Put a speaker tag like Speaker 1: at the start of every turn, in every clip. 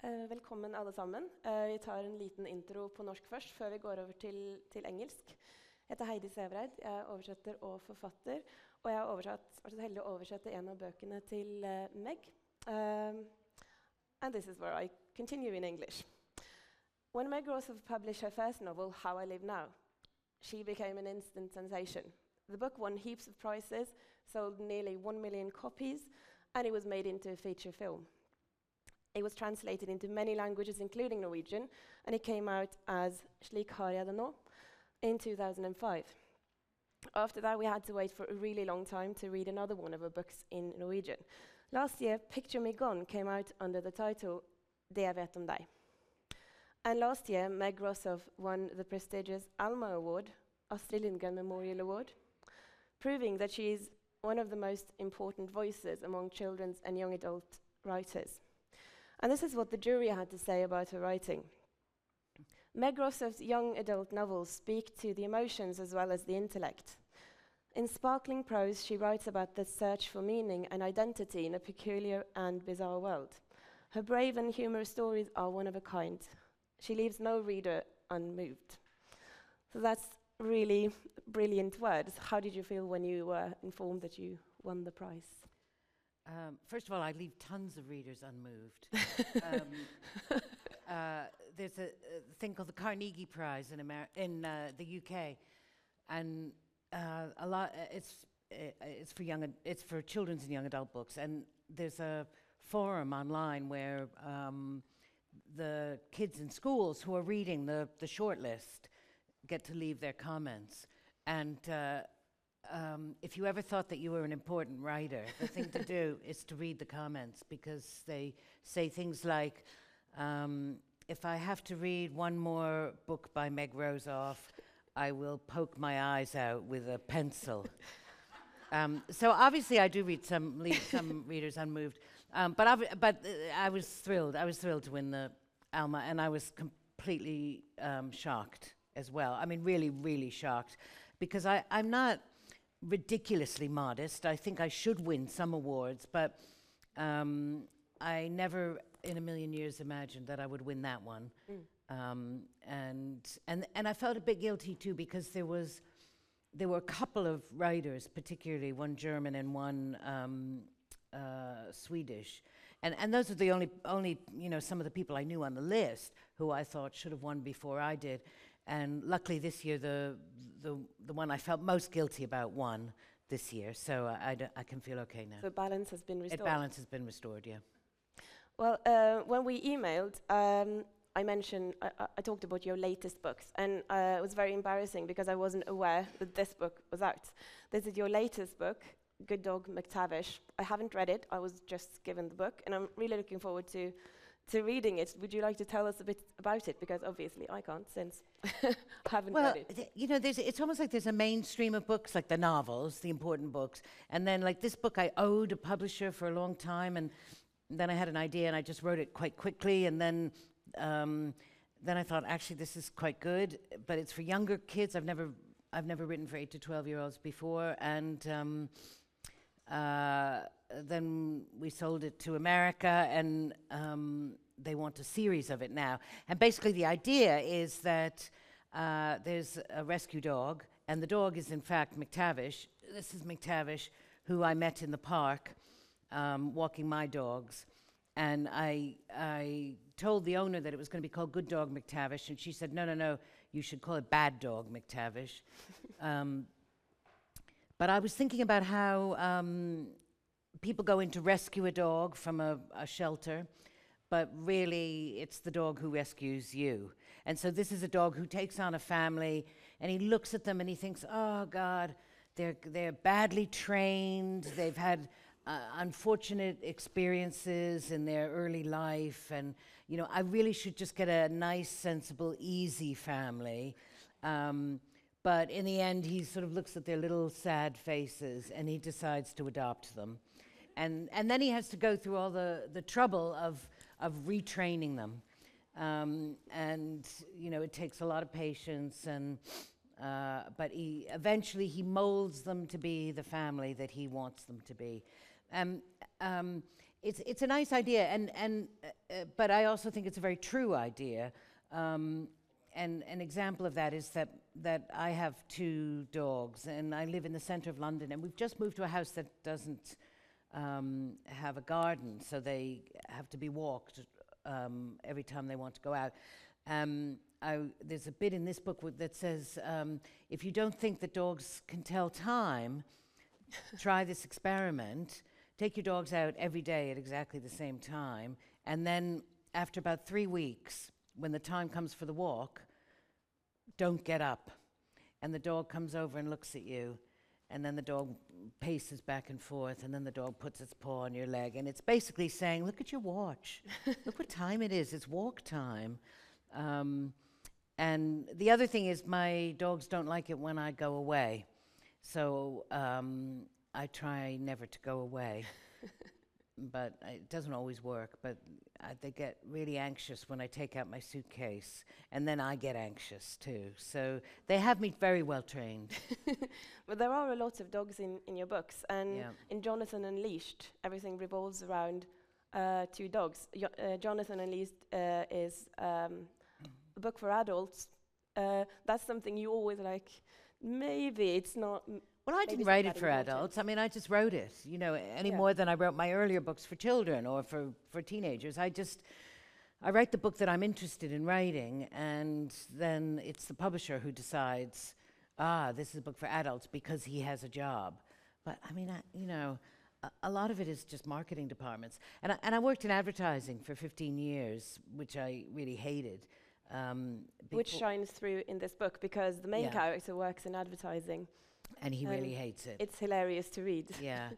Speaker 1: Velkommen alle sammen. Vi tar en liten intro på norsk først, før vi går over til engelsk. Jeg heter Heidi Sævareid, jeg er oversetter og forfatter, og jeg har vært så heldig å oversette en av bøkene til Meg. And this is where I continue in English. When Meg Rosoff published her first novel, How I Live Now, she became an instant sensation. The book won heaps of prizes, sold nearly 1 million copies, and it was made into a feature film. It was translated into many languages, including Norwegian, and it came out as Slik, henne in 2005. After that, we had to wait for a really long time to read another one of her books in Norwegian. Last year, Picture Me Gone came out under the title Det jeg vet om deg. And last year, Meg Rosoff won the prestigious ALMA Award, Astrid Lindgren Memorial Award, proving that she is one of the most important voices among children's and young adult writers. And this is what the jury had to say about her writing. Meg Rosoff's young adult novels speak to the emotions as well as the intellect. In sparkling prose, she writes about the search for meaning and identity in a peculiar and bizarre world. Her brave and humorous stories are one of a kind. She leaves no reader unmoved. So that's really brilliant words. How did you feel when you were informed that you won the prize?
Speaker 2: First of all, I leave tons of readers unmoved. There's a thing called the Carnegie Prize in the UK, and a lot. It's for children's and young adult books, and there's a forum online where the kids in schools who are reading the shortlist get to leave their comments. And if you ever thought that you were an important writer, the thing to do is to read the comments, because they say things like, if I have to read one more book by Meg Rosoff, I will poke my eyes out with a pencil. So obviously I do leave some readers unmoved, but I was thrilled. I was thrilled to win the ALMA, and I was completely shocked as well. I mean, really, really shocked, because I'm not ridiculously modest. I think I should win some awards, but I never in a million years imagined that I would win that one. And I felt a bit guilty too, because there were a couple of writers, particularly one German and one Swedish, and those are the only some of the people I knew on the list who I thought should have won before I did. And luckily this year, the one I felt most guilty about won this year, so I can feel okay now.
Speaker 1: So balance has been restored?
Speaker 2: Balance has been restored, yeah.
Speaker 1: Well, when we emailed, I mentioned, I talked about your latest books, and it was very embarrassing because I wasn't aware that this book was out. This is your latest book, Good Dog McTavish. I haven't read it, I was just given the book, and I'm really looking forward to reading it. Would you like to tell us a bit about it? Because obviously I can't, since I haven't read it.
Speaker 2: It's almost like there's a mainstream of books, like the novels, the important books, and then like this book I owed a publisher for a long time, and then I had an idea and I just wrote it quite quickly, and then I thought, actually this is quite good, but it's for younger kids. I've never written for 8 to 12-year-olds before, and then we sold it to America, and they want a series of it now. And basically the idea is that there's a rescue dog, and the dog is in fact McTavish. This is McTavish, who I met in the park walking my dogs. And I told the owner that it was going to be called Good Dog McTavish, and she said, no, you should call it Bad Dog McTavish. But I was thinking about how people go in to rescue a dog from a shelter, but really it's the dog who rescues you. And so this is a dog who takes on a family, and he looks at them and he thinks, oh God, they're badly trained, they've had unfortunate experiences in their early life, and I really should just get a nice, sensible, easy family. But in the end, he sort of looks at their little sad faces and he decides to adopt them. And then he has to go through all the trouble of retraining them. And it takes a lot of patience, but eventually he molds them to be the family that he wants them to be. it's a nice idea, but I also think it's a very true idea. And an example of that is that I have 2 dogs, and I live in the center of London, and we've just moved to a house that doesn't have a garden, so they have to be walked every time they want to go out. There's a bit in this book that says, if you don't think that dogs can tell time, try this experiment. Take your dogs out every day at exactly the same time, and then after about 3 weeks, when the time comes for the walk, don't get up. And the dog comes over and looks at you, and then the dog paces back and forth, and then the dog puts its paw on your leg, and it's basically saying, look at your watch. Look what time it is. It's walk time. And the other thing is my dogs don't like it when I go away. So I try never to go away. But it doesn't always work. But they get really anxious when I take out my suitcase. And then I get anxious too. So they have me very well trained.
Speaker 1: But there are a lot of dogs in your books. And in Jonathan Unleashed, everything revolves around 2 dogs. Jonathan Unleashed is a book for adults. That's something you always like. Maybe it's not.
Speaker 2: Well, I didn't write it for adults. I mean, I just wrote it, you know, any more than I wrote my earlier books for children or for teenagers. I write the book that I'm interested in writing, and then it's the publisher who decides, this is a book for adults because he has a job. But I mean, a lot of it is just marketing departments. And I worked in advertising for 15 years, which I really hated.
Speaker 1: Which shines through in this book, because the main character works in advertising.
Speaker 2: And he really hates it.
Speaker 1: It's hilarious to read.
Speaker 2: Yeah.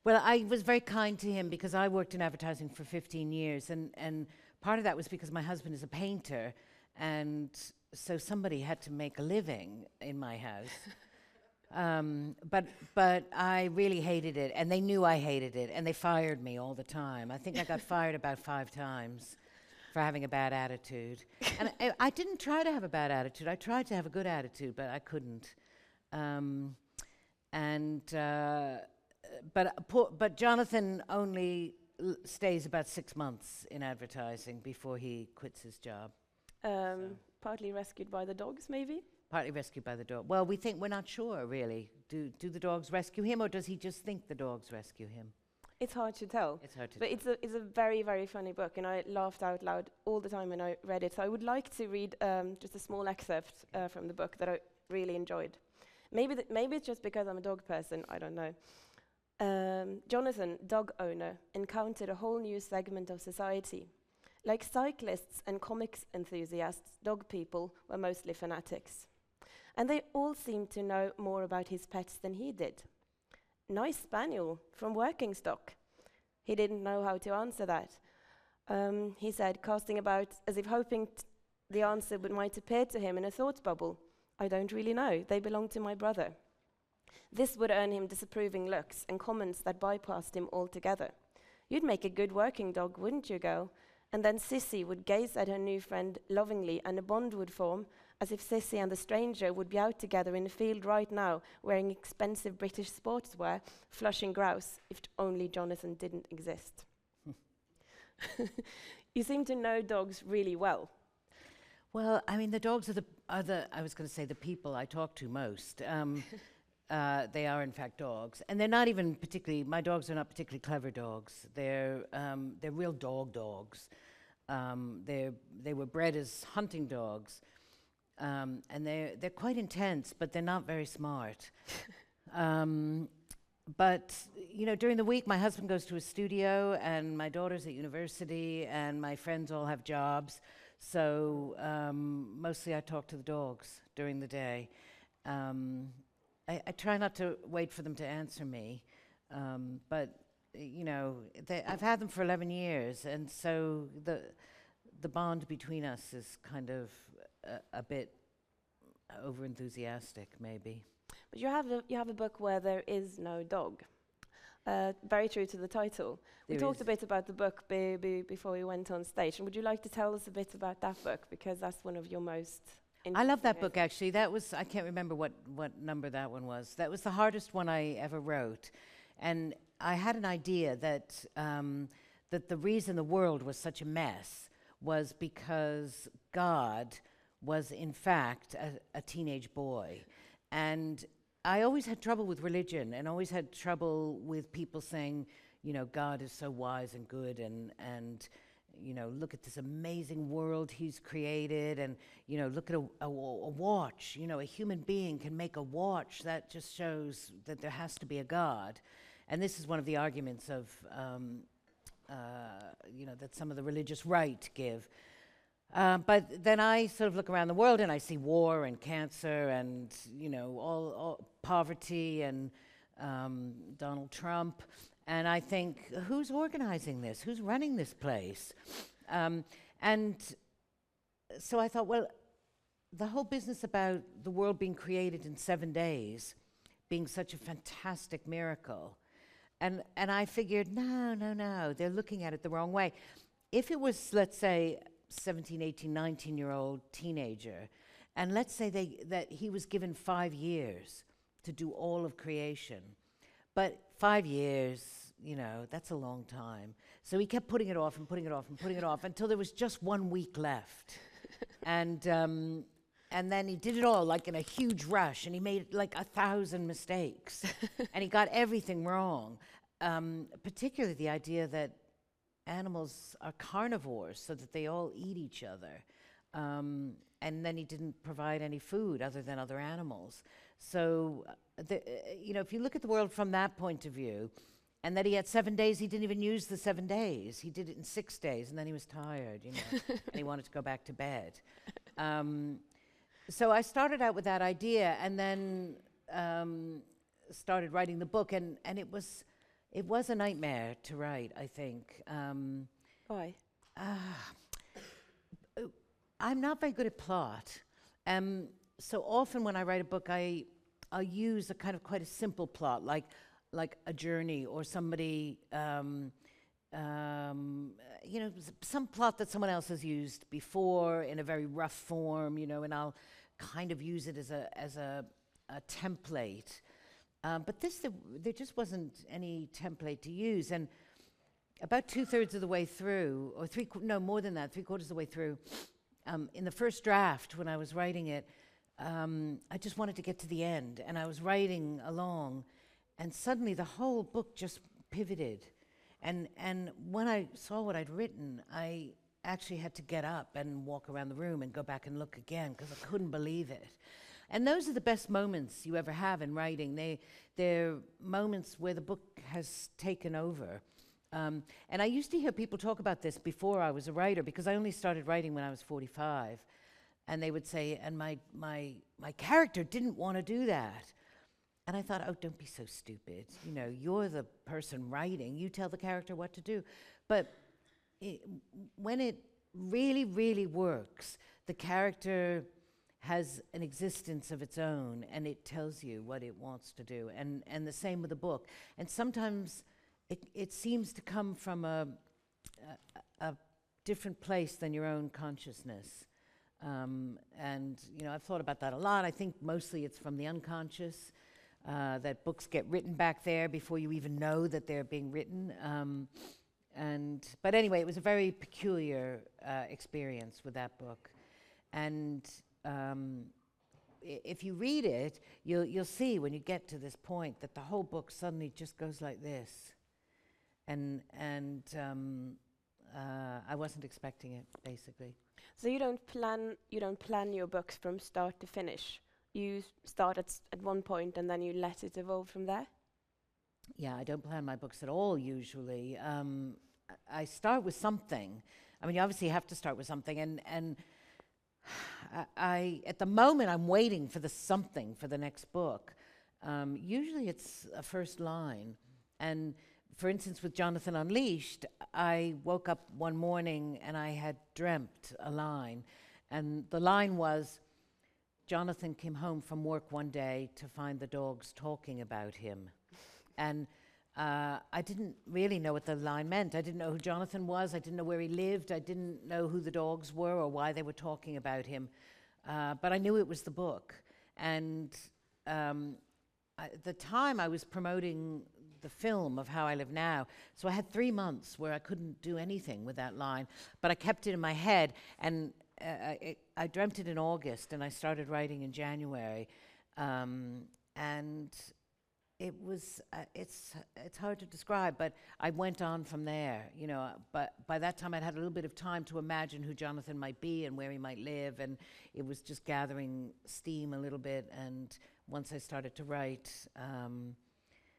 Speaker 2: Well, I was very kind to him because I worked in advertising for 15 years. And part of that was because my husband is a painter. And so somebody had to make a living in my house. But I really hated it. And they knew I hated it. And they fired me all the time. I think I got fired about 5 times for having a bad attitude. And I didn't try to have a bad attitude. I tried to have a good attitude, but I couldn't. But Jonathan only stays about 6 months in advertising before he quits his job.
Speaker 1: Partly rescued by the dogs, maybe?
Speaker 2: Partly rescued by the dog. Well, we're not sure, really. Do the dogs rescue him, or does he just think the dogs rescue him?
Speaker 1: It's hard to tell.
Speaker 2: It's hard to
Speaker 1: tell. But it's a very, very funny book, and I laughed out loud all the time when I read it. So I would like to read just a small excerpt from the book that I really enjoyed. Maybe it's just because I'm a dog person, I don't know. Jonathan, dog owner, encountered a whole new segment of society. Like cyclists and comics enthusiasts, dog people were mostly fanatics. And they all seemed to know more about his pets than he did. Nice spaniel from working stock. He didn't know how to answer that. He said, casting about as if hoping the answer might appear to him in a thought bubble. I don't really know. They belong to my brother. This would earn him disapproving looks and comments that bypassed him altogether. You'd make a good working dog, wouldn't you, girl? And then Sissy would gaze at her new friend lovingly, and a bond would form, as if Sissy and the stranger would be out together in the field right now, wearing expensive British sportswear, flushing grouse, if only Jonathan didn't exist. You seem to know dogs really well.
Speaker 2: Well, I mean, the dogs are I was going to say the people I talk to most. They are, in fact, dogs. And they're not even particularly, my dogs are not particularly clever dogs. They're real dogs. They were bred as hunting dogs. And they're quite intense, but they're not very smart. But, you know, during the week, my husband goes to a studio, and my daughter's at university, and my friends all have jobs. So mostly I talk to the dogs during the day. I try not to wait for them to answer me, but you know, I've had them for 11 years, and so the bond between us is kind of a bit over-enthusiastic, maybe.
Speaker 1: But you have a book where there is no dog. Very true to the title. We talked a bit about the book before we went on stage. And would you like to tell us a bit about that book? Because that's one of your most
Speaker 2: I love that book, actually. That was, I can't remember what number that one was. That was the hardest one I ever wrote. And I had an idea that that the reason the world was such a mess was because God was in fact a teenage boy. And I always had trouble with religion and always had trouble with people saying, you know, God is so wise and good and you know, look at this amazing world he's created, and, you know, look at a watch. You know, a human being can make a watch. That just shows that there has to be a God. And this is one of the arguments of, you know, that some of the religious right give. But then I sort of look around the world and I see war and cancer and, you know, all poverty and Donald Trump. And I think, who's organizing this? Who's running this place? And so I thought, well, the whole business about the world being created in 7 days being such a fantastic miracle. And I figured, no, they're looking at it the wrong way. If it was, let's say, 17, 18, 19-year-old teenager, and let's say that he was given 5 years to do all of creation, but 5 years, you know, that's a long time. So he kept putting it off and putting it off and putting it off until there was just 1 week left. And then he did it all like in a huge rush, and he made like 1,000 mistakes. And he got everything wrong, particularly the idea that animals are carnivores so that they all eat each other. And then he didn't provide any food other than other animals. So, you know, if you look at the world from that point of view, and that he had 7 days, he didn't even use the 7 days. He did it in 6 days, and then he was tired, you know, and he wanted to go back to bed. So I started out with that idea, and then started writing the book, and it was a nightmare to write, I think.
Speaker 1: Why?
Speaker 2: I'm not very good at plot. So often when I write a book, I'll use a kind of quite a simple plot, like a journey or somebody, you know, some plot that someone else has used before in a very rough form, you know, and I'll kind of use it as a template. But there just wasn't any template to use. And about 2/3 of the way through, or more than that, 3/4 of the way through, in the first draft when I was writing it, I just wanted to get to the end, and I was writing along, and suddenly the whole book just pivoted. And when I saw what I'd written, I actually had to get up and walk around the room and go back and look again, because I couldn't believe it. And those are the best moments you ever have in writing. They're moments where the book has taken over. And I used to hear people talk about this before I was a writer, because I only started writing when I was 45. And they would say, and my character didn't want to do that. And I thought, oh, don't be so stupid. You know, you're the person writing. You tell the character what to do. But when it really, really works, the character has an existence of its own, and it tells you what it wants to do. And the same with the book. And sometimes it seems to come from a different place than your own consciousness. And, you know, I've thought about that a lot. I think mostly it's from the unconscious, that books get written back there before you even know that they're being written. But anyway, it was a very peculiar experience with that book. And if you read it, you'll see when you get to this point that the whole book suddenly just goes like this. And I wasn't expecting it, basically.
Speaker 1: So you don't plan your books from start to finish. You start at one point and then you let it evolve from there?
Speaker 2: Yeah, I don't plan my books at all, usually. I start with something. I mean, you obviously have to start with something, and I at the moment, I'm waiting for the something for the next book. Usually it's a first line. And for instance, with Jonathan Unleashed, I woke up one morning and I had dreamt a line. And the line was, Jonathan came home from work one day to find the dogs talking about him. And I didn't really know what the line meant. I didn't know who Jonathan was. I didn't know where he lived. I didn't know who the dogs were or why they were talking about him. But I knew it was the book. And at the time I was promoting the film of how I live now. So I had 3 months where I couldn't do anything with that line, but I kept it in my head, and I dreamt it in August, and I started writing in January, and it was, it's hard to describe, but I went on from there, you know, but by that time I'd had a little bit of time to imagine who Jonathan might be and where he might live, and it was just gathering steam a little bit, and once I started to write,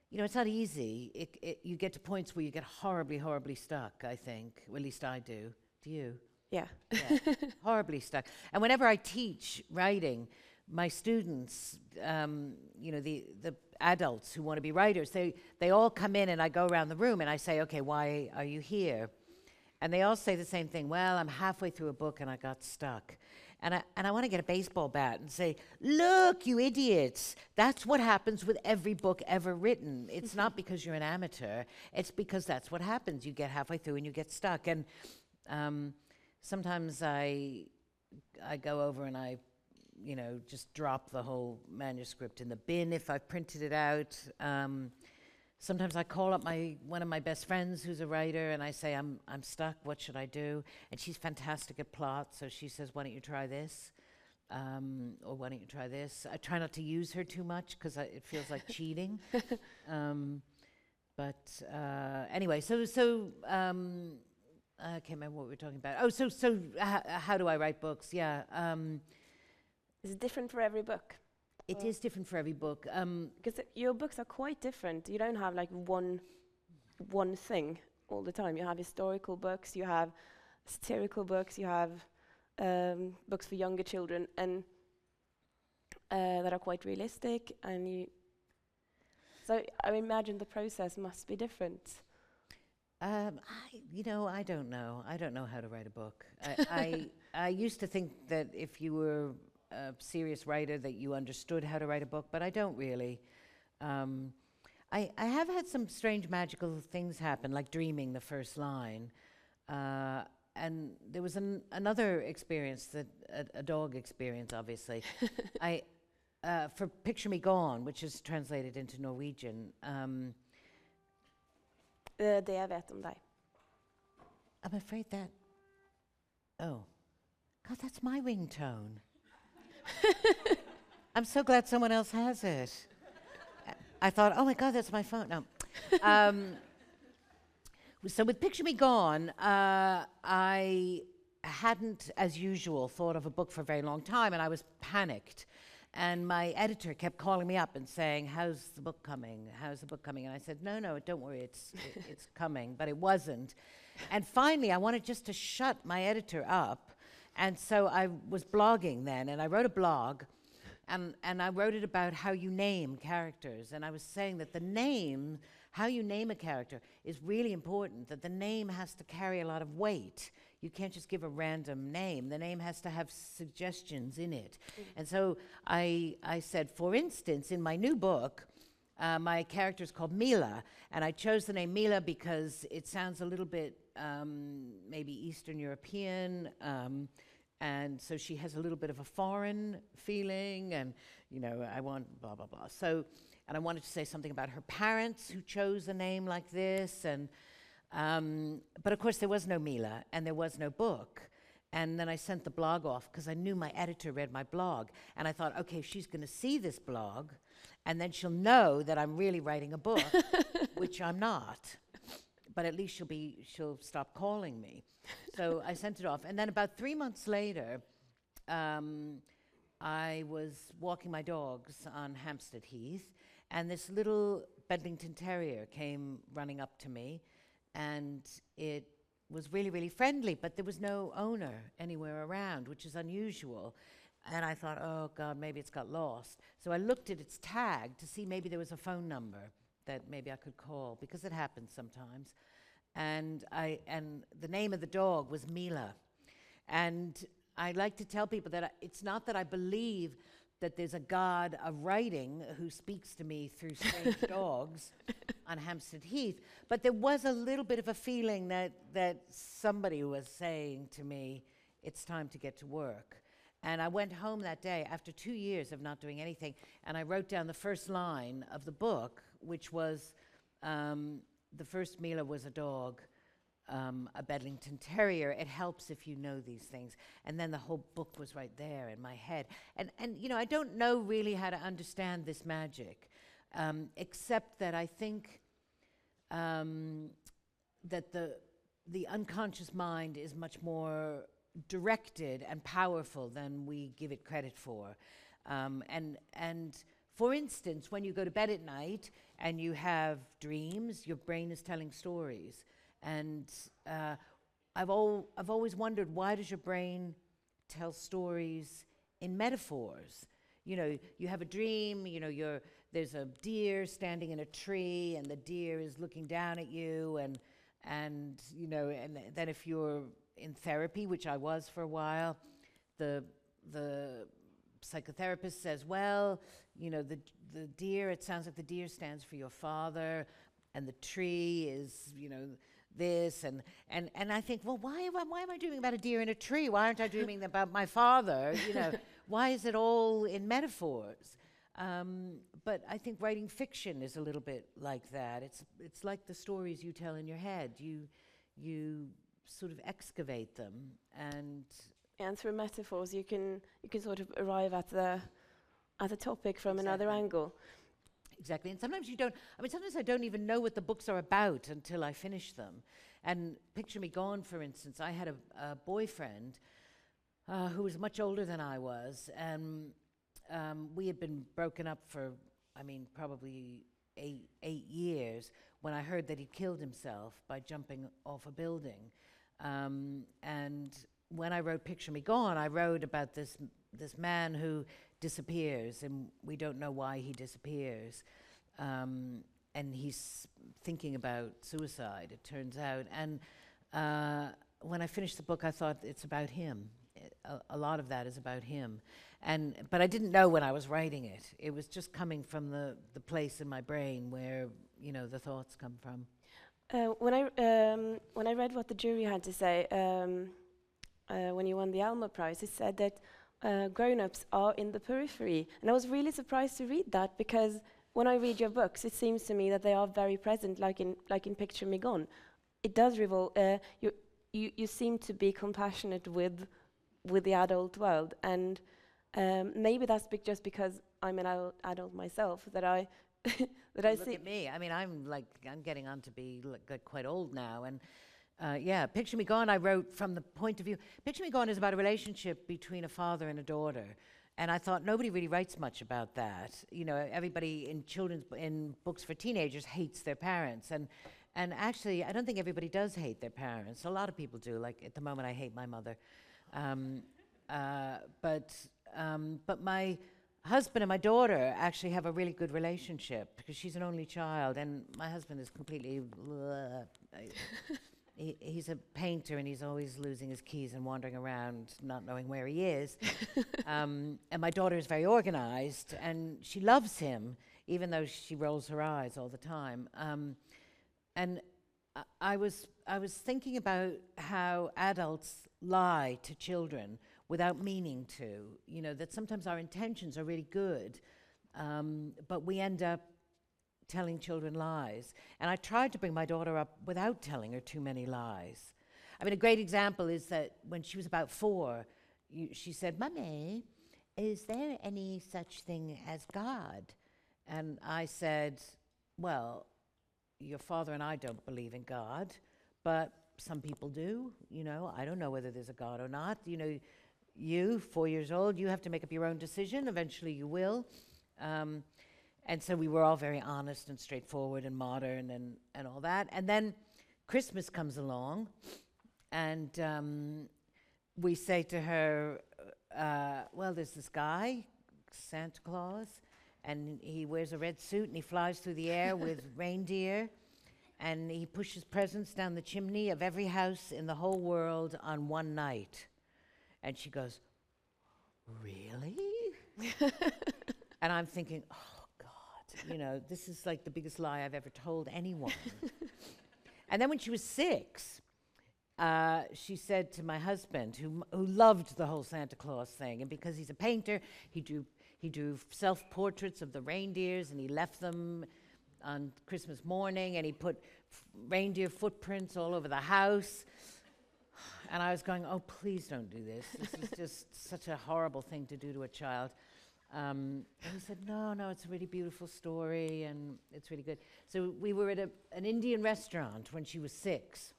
Speaker 2: you know, it's not easy. You get to points where you get horribly, horribly stuck, I think, or at least I do. Do you?
Speaker 1: Yeah.
Speaker 2: Yeah. Horribly stuck. And whenever I teach writing, my students, you know, the adults who want to be writers, they all come in, and I go around the room and I say, okay, why are you here? And they all say the same thing. Well, I'm halfway through a book and I got stuck. And I want to get a baseball bat and say, look, you idiots, that's what happens with every book ever written. It's not because you're an amateur. It's because that's what happens. You get halfway through and you get stuck. And sometimes I go over and I, you know, just drop the whole manuscript in the bin if I've printed it out. Sometimes I call up one of my best friends who's a writer, and I say, I'm stuck, what should I do? And she's fantastic at plot, so she says, why don't you try this? Or why don't you try this? I try not to use her too much, because it feels like cheating. But anyway, so I can't remember what we were talking about. Oh, so how do I write books? Yeah.
Speaker 1: Is it different for every book?
Speaker 2: It is different for every book.
Speaker 1: Because your books are quite different. You don't have like one thing all the time. You have historical books, you have satirical books, you have books for younger children, and that are quite realistic. And so I imagine the process must be different.
Speaker 2: You know, I don't know. I don't know how to write a book. I used to think that if you were a serious writer that you understood how to write a book, but I don't really. I have had some strange magical things happen, like dreaming the first line. And there was another experience, that a dog experience, obviously. For Picture Me Gone, which is translated into Norwegian.
Speaker 1: Det jeg vet om deg.
Speaker 2: I'm afraid that... Oh. God, that's my ringtone. I'm so glad someone else has it. I thought, oh my God, that's my phone. No. So with Picture Me Gone, I hadn't, as usual, thought of a book for a very long time, and I was panicked. And my editor kept calling me up and saying, how's the book coming? How's the book coming? And I said, no, don't worry, it's coming. But it wasn't. And finally, I wanted just to shut my editor up. And so I was blogging then, and I wrote a blog, and I wrote it about how you name characters. And I was saying that the name, how you name a character, is really important, that the name has to carry a lot of weight. You can't just give a random name. The name has to have suggestions in it. And so I said, for instance, in my new book, my character is called Mila, and I chose the name Mila because it sounds a little bit maybe Eastern European, and so she has a little bit of a foreign feeling, and you know, I want blah blah blah. So, and I wanted to say something about her parents who chose a name like this, and but of course there was no Mila and there was no book. And then I sent the blog off because I knew my editor read my blog, and I thought, okay, she's going to see this blog, and then she'll know that I'm really writing a book, which I'm not. But at least she'll stop calling me. So I sent it off. And then about 3 months later, I was walking my dogs on Hampstead Heath, and this little Bedlington Terrier came running up to me, and it was really, really friendly, but there was no owner anywhere around, which is unusual. And I thought, oh God, maybe it's got lost. So I looked at its tag to see maybe there was a phone number that maybe I could call, because it happens sometimes. And the name of the dog was Mila. And I like to tell people that it's not that I believe that there's a god of writing who speaks to me through strange dogs on Hampstead Heath, but there was a little bit of a feeling that somebody was saying to me, it's time to get to work. And I went home that day after 2 years of not doing anything, and I wrote down the first line of the book, which was, The first Mila was a dog, a Bedlington Terrier. It helps if you know these things. And then the whole book was right there in my head. And you know, I don't know really how to understand this magic, except that I think that the unconscious mind is much more directed and powerful than we give it credit for. And for instance, when you go to bed at night and you have dreams, your brain is telling stories. And I've always wondered, why does your brain tell stories in metaphors? You know, you have a dream, you know, there's a deer standing in a tree and the deer is looking down at you, and you know, and then if you're in therapy, which I was for a while, the psychotherapist says, well, you know, the deer, it sounds like the deer stands for your father, and the tree is, you know, this, and I think, well, why am I dreaming about a deer in a tree? Why aren't I dreaming about my father? You know, why is it all in metaphors? But I think writing fiction is a little bit like that. It's like the stories you tell in your head. You sort of excavate them, and
Speaker 1: through metaphors you can sort of arrive at the topic from another angle.
Speaker 2: Exactly, and sometimes you don't. I mean, sometimes I don't even know what the books are about until I finish them. And Picture Me Gone, for instance, I had a boyfriend who was much older than I was, and we had been broken up for, I mean, probably eight years when I heard that he'd killed himself by jumping off a building. And when I wrote Picture Me Gone, I wrote about this man who disappears, and we don't know why he disappears. And he's thinking about suicide, it turns out. And when I finished the book, I thought it's about him. A lot of that is about him. But I didn't know when I was writing it. It was just coming from the place in my brain where, you know, the thoughts come from.
Speaker 1: When I read what the jury had to say when you won the ALMA-prisen, it said that grown-ups are in the periphery. And I was really surprised to read that, because when I read your books, it seems to me that they are very present, like in Picture Me Gone. It does revolve. You seem to be compassionate with the adult world, and maybe that's just because I'm an adult myself that I that I
Speaker 2: Look
Speaker 1: see.
Speaker 2: at me. I mean, I'm getting on to be quite old now, and yeah, Picture Me Gone I wrote from the point of view. Picture Me Gone is about a relationship between a father and a daughter, and I thought nobody really writes much about that. You know, everybody in books for teenagers hates their parents, and actually, I don't think everybody does hate their parents. A lot of people do. Like at the moment, I hate my mother, but my husband and my daughter actually have a really good relationship, because she's an only child, and my husband is completely he's a painter, and he's always losing his keys and wandering around not knowing where he is. And my daughter is very organized, and she loves him, even though she rolls her eyes all the time. And I was thinking about how adults lie to children without meaning to, you know, that sometimes our intentions are really good, but we end up telling children lies. And I tried to bring my daughter up without telling her too many lies. I mean, a great example is that when she was about 4, she said, "Mummy, is there any such thing as God?" And I said, "Well, your father and I don't believe in God, but some people do, you know. I don't know whether there's a God or not. You know, you, 4 years old, you have to make up your own decision. Eventually you will." And so we were all very honest and straightforward and modern and all that. And then Christmas comes along, and we say to her, well, there's this guy, Santa Claus, and he wears a red suit and he flies through the air with reindeer, and he pushes presents down the chimney of every house in the whole world on one night. And she goes, "Really?" And I'm thinking, oh God, you know, this is like the biggest lie I've ever told anyone. And then when she was 6, she said to my husband, who loved the whole Santa Claus thing, and because he's a painter, he drew self-portraits of the reindeers, and he left them on Christmas morning, and he put reindeer footprints all over the house. And I was going, oh, please don't do this. This is just such a horrible thing to do to a child. And he said, no, it's a really beautiful story, and it's really good. So we were at an Indian restaurant when she was 6,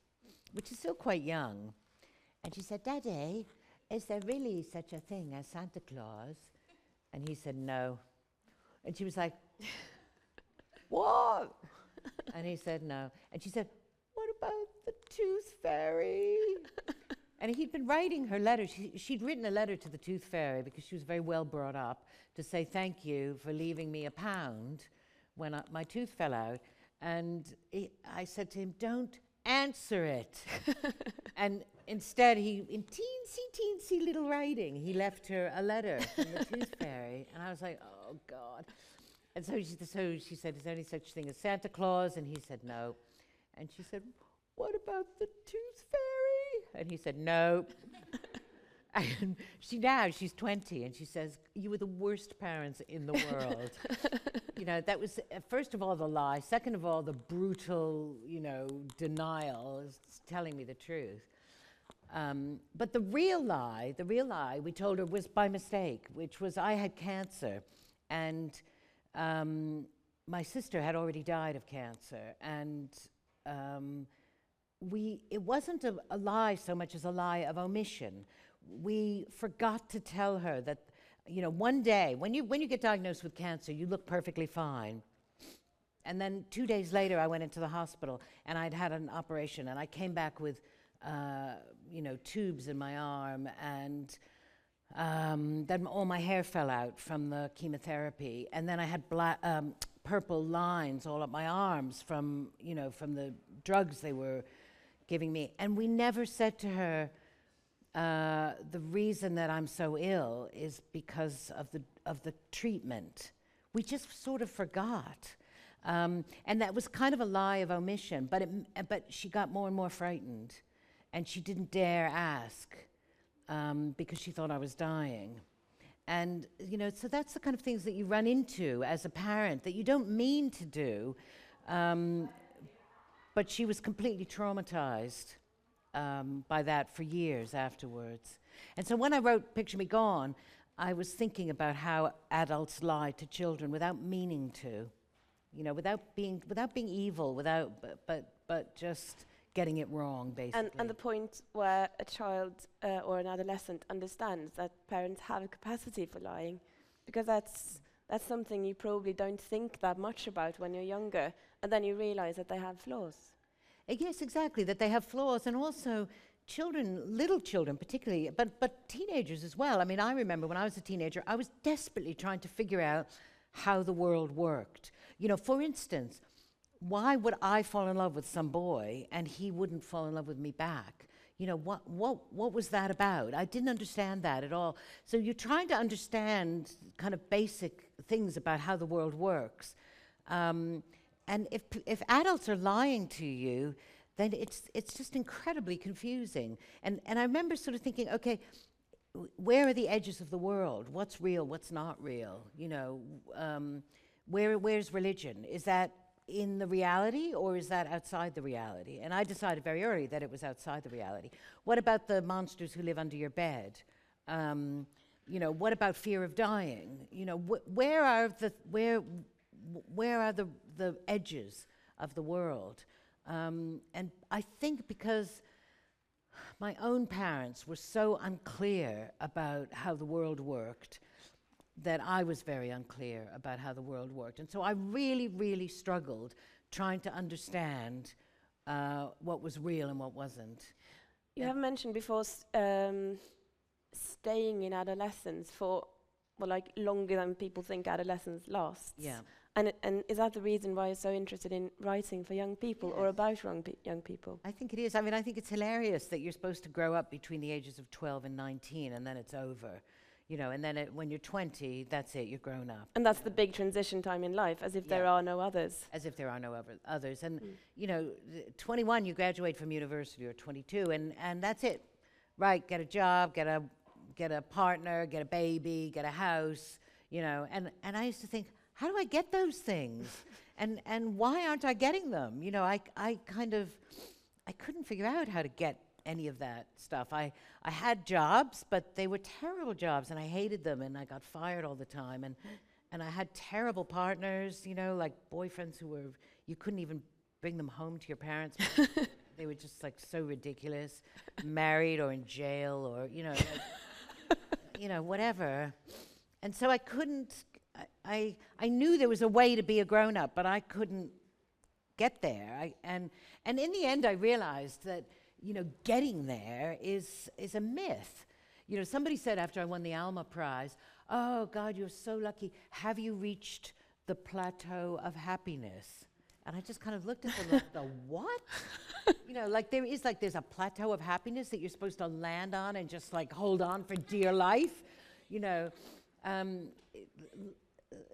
Speaker 2: which is still quite young. And she said, Daddy, is there really such a thing as Santa Claus? And he said, no. And she was like, what? And he said, no. And she said, what about the Tooth Fairy? And he'd been writing her letters. She'd written a letter to the Tooth Fairy because she was very well brought up to say thank you for leaving me £1 when my tooth fell out. And I said to him, don't answer it. And instead, in teensy little writing, he left her a letter from the Tooth Fairy. And I was like, oh, God. And so she said, is there any such thing as Santa Claus? And he said, no. And she said, what about the Tooth Fairy? And he said, no. And she's 20, and she says, you were the worst parents in the world. You know, that was, first of all, the lie. Second of all, the brutal, denial is telling me the truth. But the real lie we told her was by mistake, which was I had cancer. And my sister had already died of cancer. And it wasn't a lie so much as a lie of omission. We forgot to tell her that, one day, when you get diagnosed with cancer, you look perfectly fine. And then 2 days later, I went into the hospital, and I'd had an operation, and I came back with, tubes in my arm, and then all my hair fell out from the chemotherapy, and then I had purple lines all up my arms from the drugs they were giving me. And we never said to her, the reason that I'm so ill is because of the treatment. We just sort of forgot. And that was kind of a lie of omission, but she got more and more frightened, and she didn't dare ask because she thought I was dying. And, so that's the kind of things that you run into as a parent that you don't mean to do, but she was completely traumatized by that for years afterwards. And so when I wrote Picture Me Gone, I was thinking about how adults lie to children without meaning to, without being evil, but just getting it wrong, basically.
Speaker 1: And the point where a child or an adolescent understands that parents have a capacity for lying, because that's something you probably don't think that much about when you're younger, and then you realize that they have flaws.
Speaker 2: Yes, exactly, that they have flaws, and also children, little children particularly, but teenagers as well. I mean, I remember when I was a teenager, I was desperately trying to figure out how the world worked. For instance, why would I fall in love with some boy and he wouldn't fall in love with me back? What was that about? I didn't understand that at all. So you're trying to understand kind of basic things about how the world works. And if adults are lying to you, then it's just incredibly confusing. And I remember sort of thinking, okay, where are the edges of the world? What's real? What's not real? Where's religion? Is that in the reality, or is that outside the reality? And I decided very early that it was outside the reality. What about the monsters who live under your bed? What about fear of dying? Where are the edges of the world? And I think because my own parents were so unclear about how the world worked, that I was very unclear about how the world worked. And so I really, really struggled trying to understand what was real and what wasn't.
Speaker 1: You have mentioned before staying in adolescence for longer than people think adolescence lasts.
Speaker 2: Yeah.
Speaker 1: And is that the reason why you're so interested in writing for young people, or about young people?
Speaker 2: I think it is. I mean, I think it's hilarious that you're supposed to grow up between the ages of 12 and 19, and then it's over. And then when you're 20, that's it, you're grown up.
Speaker 1: And that's the big transition time in life, as if there are no others.
Speaker 2: As if there are no others. And, 21, you graduate from university, or 22, and that's it. Right, get a job, get a partner, get a baby, get a house, And I used to think, how do I get those things? And why aren't I getting them? You know, I couldn't figure out how to get any of that stuff. I had jobs, but they were terrible jobs, and I hated them, and I got fired all the time. And I had terrible partners, you know, like boyfriends who were, you couldn't even bring them home to your parents. They were just like so ridiculous, married or in jail or, you know, like, you know, whatever. And so I couldn't, I knew there was a way to be a grown-up, but I couldn't get there. And in the end, I realized that, you know, getting there is a myth. You know, somebody said after I won the ALMA-prize, "Oh, God, you're so lucky. Have you reached the plateau of happiness?" And I just kind of looked at them like, the what? You know, like there's a plateau of happiness that you're supposed to land on and just like hold on for dear life, you know.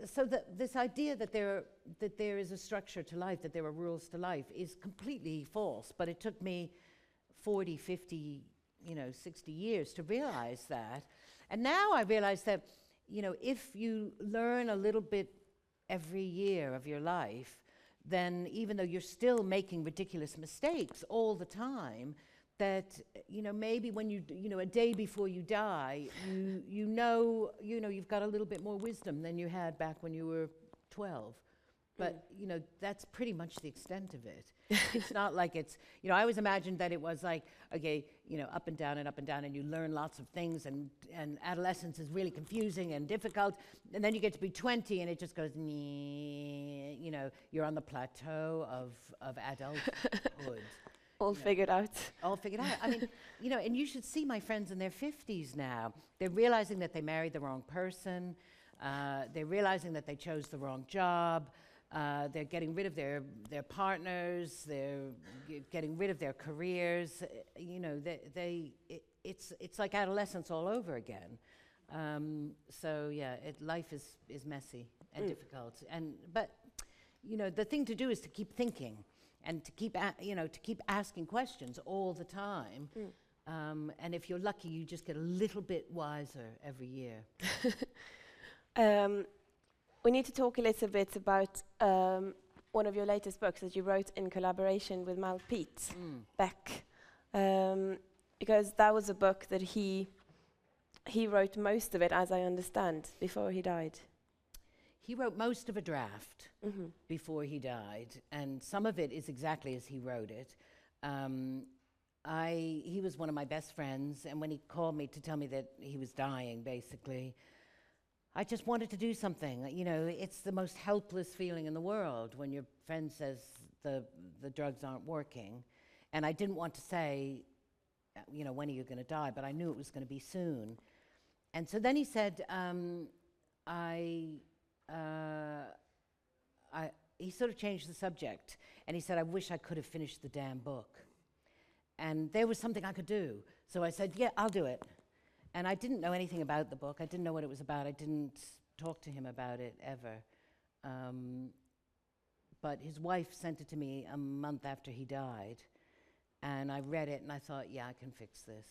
Speaker 2: So this idea that there is a structure to life, that there are rules to life, is completely false. But it took me 40, 50, you know, 60 years to realize that. And now I realize that, you know, if you learn a little bit every year of your life, then even though you're still making ridiculous mistakes all the time, that, you know, maybe when you know, a day before you die, you know, you've got a little bit more wisdom than you had back when you were 12. But, you know, that's pretty much the extent of it. It's not like it's, you know, I always imagined that it was like, okay, you know, up and down, and you learn lots of things, and adolescence is really confusing and difficult, and then you get to be 20, and it just goes, you know, you're on the plateau of adulthood.
Speaker 1: All figured out.
Speaker 2: All figured out. I mean, you know, and you should see my friends in their 50s now. They're realizing that they married the wrong person. They're realizing that they chose the wrong job. They're getting rid of their partners. They're getting rid of their careers. You know, it's like adolescence all over again. So yeah, life is messy and difficult. But you know, the thing to do is to keep thinking and to keep asking questions all the time. And if you're lucky, you just get a little bit wiser every year.
Speaker 1: We need to talk a little bit about one of your latest books that you wrote in collaboration with Mal Peet, Beck, because that was a book that he wrote most of it, as I understand, before he died.
Speaker 2: He wrote most of a draft before he died, and some of it is exactly as he wrote it. He was one of my best friends, and when he called me to tell me that he was dying, basically, I just wanted to do something. You know, it's the most helpless feeling in the world when your friend says the drugs aren't working. And I didn't want to say, you know, when are you going to die? But I knew it was going to be soon. And so then he said, he sort of changed the subject. And he said, I wish I could have finished the damn book. And there was something I could do. So I said, yeah, I'll do it. And I didn't know anything about the book. I didn't know what it was about. I didn't talk to him about it ever. But his wife sent it to me a month after he died. And I read it, and I thought, yeah, I can fix this.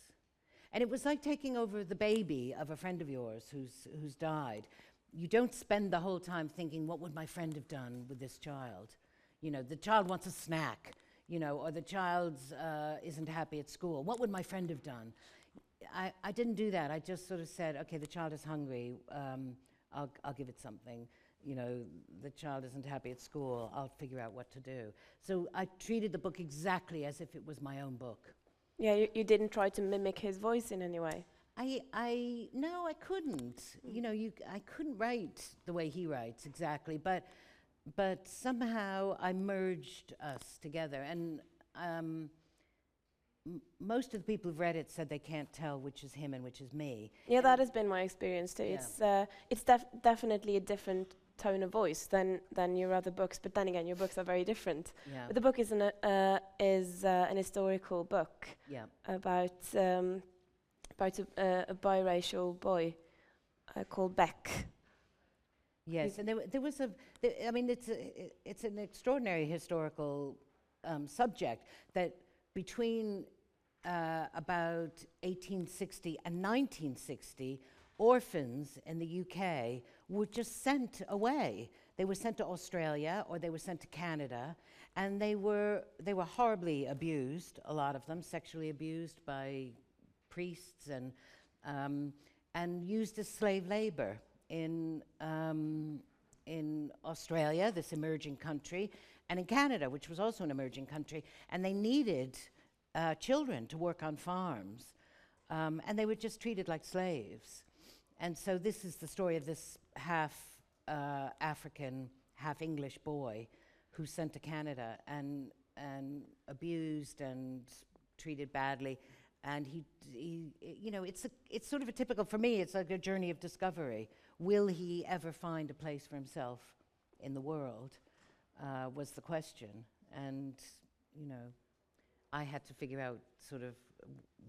Speaker 2: And it was like taking over the baby of a friend of yours who's died. You don't spend the whole time thinking, what would my friend have done with this child? You know, the child wants a snack, you know, or the child isn't happy at school. What would my friend have done? I didn't do that. I just sort of said, okay, the child is hungry. I'll give it something. You know, the child isn't happy at school. I'll figure out what to do. So I treated the book exactly as if it was my own book.
Speaker 1: Yeah, you didn't try to mimic his voice in any way.
Speaker 2: No, I couldn't. You know, I couldn't write the way he writes exactly, but somehow I merged us together. And most of the people who've read it said they can't tell which is him and which is me.
Speaker 1: Yeah, that has been my experience too. Yeah. It's definitely a different tone of voice than your other books, but then again, your books are very different.
Speaker 2: Yeah.
Speaker 1: But the book is an historical book about a biracial boy called Beck.
Speaker 2: Yes, and there was I mean, it's an extraordinary historical subject that between about 1860 and 1960, orphans in the UK were just sent away. they were sent to Australia or they were sent to Canada, and they were horribly abused, a lot of them, sexually abused by priests and used as slave labor in Australia, this emerging country, and in Canada, which was also an emerging country, and they needed children to work on farms, and they were just treated like slaves. And so this is the story of this half African, half English boy who's sent to Canada and abused and treated badly. And he you know, it's sort of a typical, for me, it's like a journey of discovery. Will he ever find a place for himself in the world, was the question. And, you know, I had to figure out sort of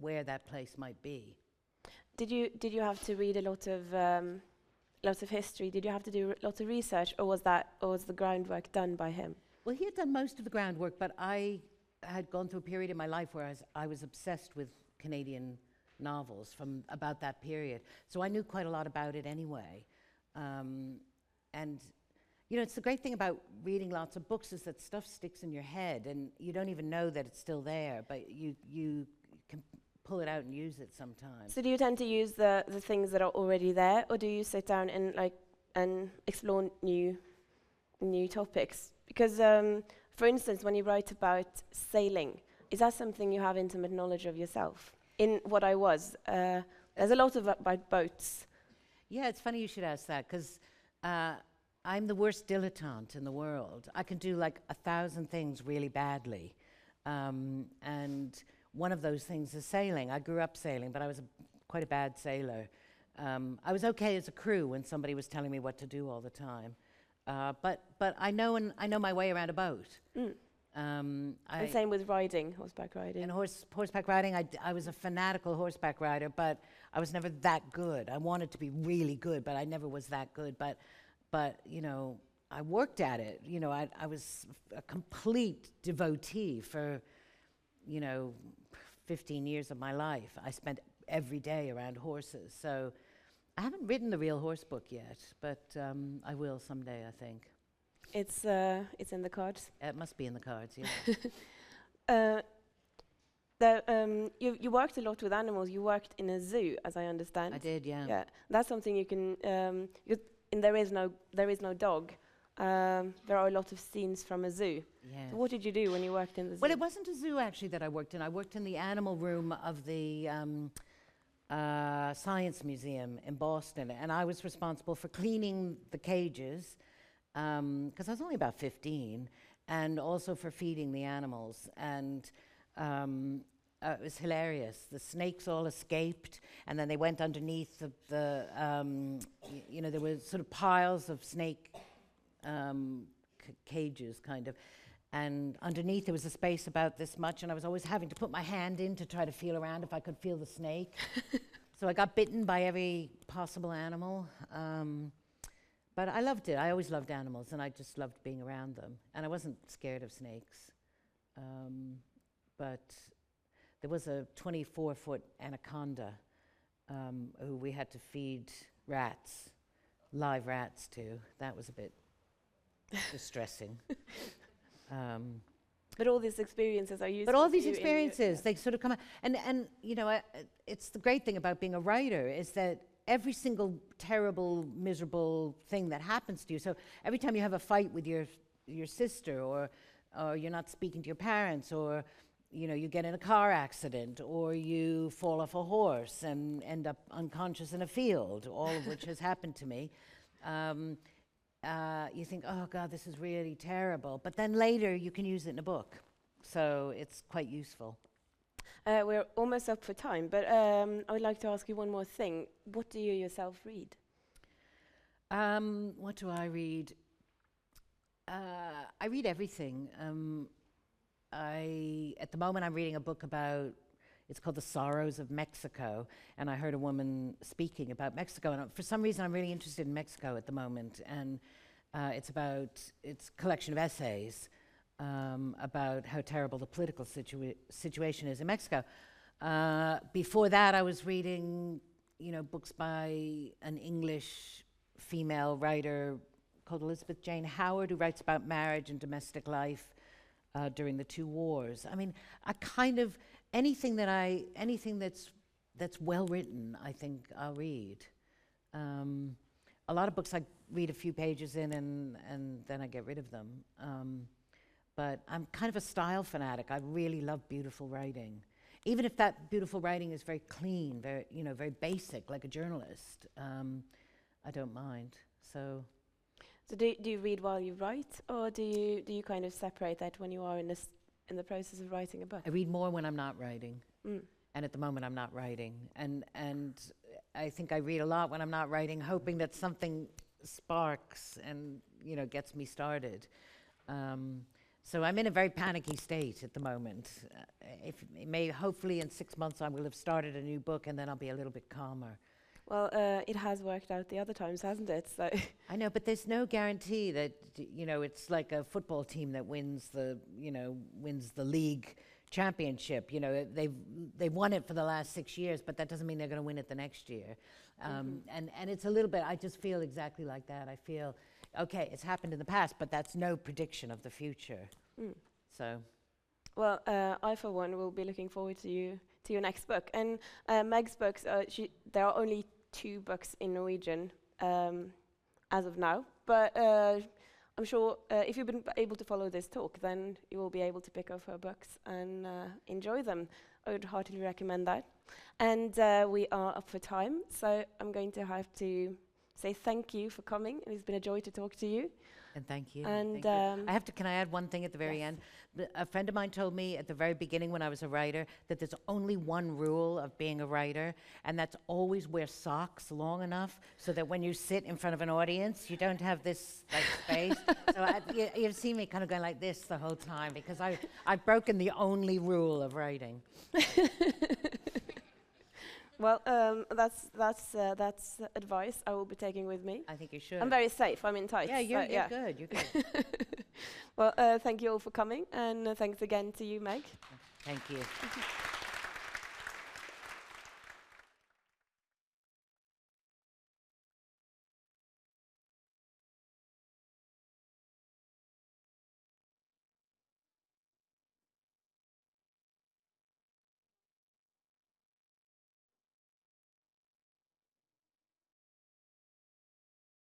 Speaker 2: where that place might be.
Speaker 1: Did you have to read a lot of history? Did you have to do lots of research, or was the groundwork done by him?
Speaker 2: Well, he had done most of the groundwork, but I had gone through a period in my life where I was obsessed with Canadian novels from about that period. So I knew quite a lot about it anyway. And, you know, it's the great thing about reading lots of books is that stuff sticks in your head and you don't even know that it's still there, but you can pull it out and use it sometimes.
Speaker 1: So do you tend to use the things that are already there, or do you sit down and explore new topics? Because, for instance, when you write about sailing, is that something you have intimate knowledge of yourself? In What I Was, there's a lot about boats.
Speaker 2: Yeah, it's funny you should ask that, because I'm the worst dilettante in the world. I can do like 1,000 things really badly. And one of those things is sailing. I grew up sailing, but I was quite a bad sailor. I was okay as a crew when somebody was telling me what to do all the time. But I know my way around a boat.
Speaker 1: And same with riding, horseback riding.
Speaker 2: And horseback riding, I was a fanatical horseback rider, but I was never that good. I wanted to be really good, but I never was that good. But you know, I worked at it. You know, I was a complete devotee for, you know, 15 years of my life. I spent every day around horses. So I haven't written the real horse book yet, but I will someday, I think.
Speaker 1: It's in the cards.
Speaker 2: It must be in the cards, yeah.
Speaker 1: You worked a lot with animals. You worked in a zoo, as I understand.
Speaker 2: I did, yeah.
Speaker 1: Yeah, that's something you can. And there is no dog. There are a lot of scenes from a zoo.
Speaker 2: Yeah.
Speaker 1: So what did you do when you worked in the zoo?
Speaker 2: Well, it wasn't a zoo actually that I worked in. I worked in the animal room of the Science Museum in Boston, and I was responsible for cleaning the cages, because I was only about 15, and also for feeding the animals. And it was hilarious. The snakes all escaped, and then they went underneath you know, there were sort of piles of snake cages, kind of. And underneath there was a space about this much, and I was always having to put my hand in to try to feel around if I could feel the snake. So I got bitten by every possible animal. But I loved it. I always loved animals, and I just loved being around them. And I wasn't scared of snakes. But there was a 24-foot anaconda who we had to feed rats, live rats to. That was a bit distressing.
Speaker 1: But all these experiences are useful.
Speaker 2: But all these experiences, they sort of come out. And you know, it's the great thing about being a writer is that every single terrible, miserable thing that happens to you. So every time you have a fight with your sister, or you're not speaking to your parents, or you know, you get in a car accident, or you fall off a horse and end up unconscious in a field, all of which has happened to me. You think, oh God, this is really terrible. But then later you can use it in a book. So it's quite useful.
Speaker 1: We're almost up for time, but I would like to ask you one more thing. What do you yourself read?
Speaker 2: What do I read? I read everything. At the moment I'm reading a book about, it's called The Sorrows of Mexico, and I heard a woman speaking about Mexico, and for some reason I'm really interested in Mexico at the moment, and it's a collection of essays about how terrible the political situation is in Mexico. Before that I was reading, you know, books by an English female writer called Elizabeth Jane Howard, who writes about marriage and domestic life during the 2 wars. I mean, I kind of, anything that's well written, I think I'll read. A lot of books I read a few pages in and then I get rid of them. But I'm kind of a style fanatic. I really love beautiful writing. Even if that beautiful writing is very clean, very, very basic, like a journalist, I don't mind. So
Speaker 1: do you read while you write, or do you kind of separate that when you are in the process of writing a book?
Speaker 2: I read more when I'm not writing. And at the moment I'm not writing. And I think I read a lot when I'm not writing, hoping that something sparks and, gets me started. So I'm in a very panicky state at the moment. Hopefully in 6 months I will have started a new book and then I'll be a little bit calmer.
Speaker 1: Well, it has worked out the other times, hasn't it? So
Speaker 2: I know, but there's no guarantee that, it's like a football team that wins the league championship. They've won it for the last 6 years, but that doesn't mean they're going to win it the next year. And it's a little bit, I just feel exactly like that. I feel, okay, it's happened in the past, but that's no prediction of the future. So,
Speaker 1: well, I for one will be looking forward to your next book. And Meg's books, there are only 2 books in Norwegian as of now, but I'm sure if you've been able to follow this talk, then you will be able to pick up her books and enjoy them. I would heartily recommend that. And we are up for time, so I'm going to have to say thank you for coming. It's been a joy to talk to you.
Speaker 2: And thank you.
Speaker 1: And
Speaker 2: thank you. Can I add one thing at the very end? A friend of mine told me at the very beginning when I was a writer that there's only one rule of being a writer, and that's always wear socks long enough so that when you sit in front of an audience, you don't have this space. So you've seen me kind of going like this the whole time because I've broken the only rule of writing.
Speaker 1: Well, that's advice I will be taking with me.
Speaker 2: I think you should.
Speaker 1: I'm very safe. I'm in tights.
Speaker 2: Yeah, you're good. You're good.
Speaker 1: Well, thank you all for coming, and thanks again to you, Meg.
Speaker 2: Thank you.